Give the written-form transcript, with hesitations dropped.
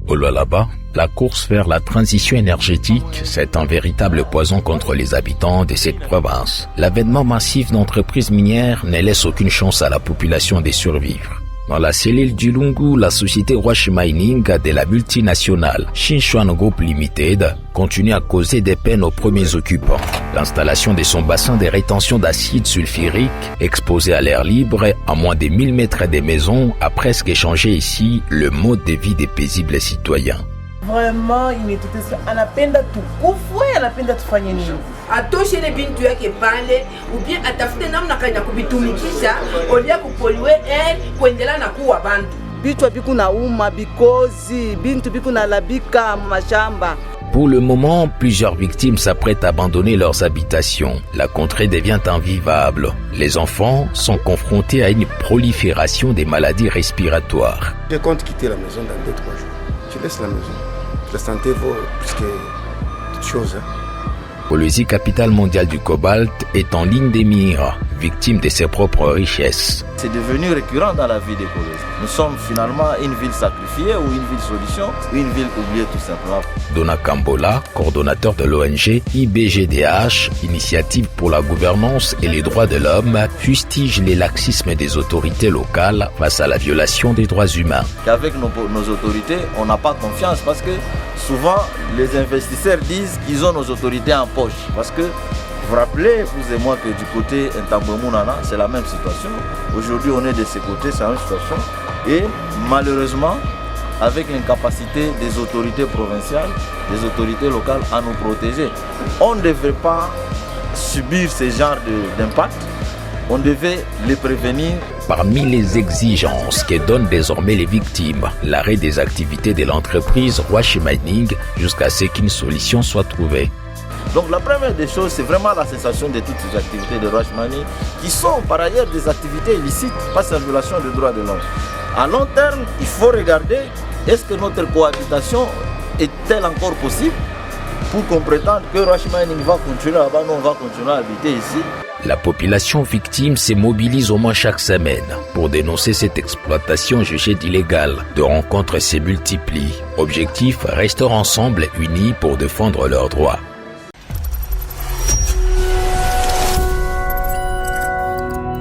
Au Lualaba, la course vers la transition énergétique, c'est un véritable poison contre les habitants de cette province. L'avènement massif d'entreprises minières ne laisse aucune chance à la population de survivre. Dans la cellule du Lungu, la société Rush Mining de la multinationale Xinchuan Group Limited continue à causer des peines aux premiers occupants. L'installation de son bassin de rétention d'acide sulfurique, exposé à l'air libre, à moins de 1000 mètres des maisons, a presque changé ici le mode de vie des paisibles citoyens. Vraiment, anapenda tukufwe, anapenda tufanye nini? Atoshele bintu yake pale, ubie atafute namna kaina kubitumikisha, olia kupoliwe kuendelea na kuwa bantu. Bitu biku na uma, bikozi, bintu biku na labika mashamba. Pour le moment, plusieurs victimes s'apprêtent à abandonner leurs habitations. La contrée devient invivable. Les enfants sont confrontés à une prolifération des maladies respiratoires. Je compte quitter la maison dans 2-3 jours. Je laisse la maison. La santé vaut plus que toute chose. Kolwezi, capitale mondiale du cobalt, est en ligne des mires, victime de ses propres richesses. C'est devenu récurrent dans la vie des Kolwezi. Nous sommes finalement une ville sacrifiée ou une ville solution, ou une ville oubliée tout simplement. Dona Kambola, coordonnateur de l'ONG IBGDH, Initiative pour la gouvernance et les droits de l'homme, fustige les laxismes des autorités locales face à la violation des droits humains. Qu'avec nos autorités, on n'a pas confiance parce que souvent les investisseurs disent qu'ils ont nos autorités en poche. Parce que vous vous rappelez, vous et moi, que du côté Ntambwe-Munana, c'est la même situation. Aujourd'hui, on est de ce côté, c'est la même situation. Et malheureusement, avec l'incapacité des autorités provinciales, des autorités locales à nous protéger, on ne devrait pas subir ce genre d'impact. On devait les prévenir. Parmi les exigences que donnent désormais les victimes, l'arrêt des activités de l'entreprise Rush Mining jusqu'à ce qu'une solution soit trouvée. Donc la première des choses, c'est vraiment la cessation de toutes ces activités de Rush Mining qui sont par ailleurs des activités illicites, pas en violation des droits de l'homme. À long terme, il faut regarder, est-ce que notre cohabitation est-elle encore possible pour qu'on prétende que Rush Mining va continuer là-bas, nous on va continuer à habiter ici. La population victime se mobilise au moins chaque semaine pour dénoncer cette exploitation jugée illégale. De rencontres se multiplient. Objectif, rester ensemble unis pour défendre leurs droits.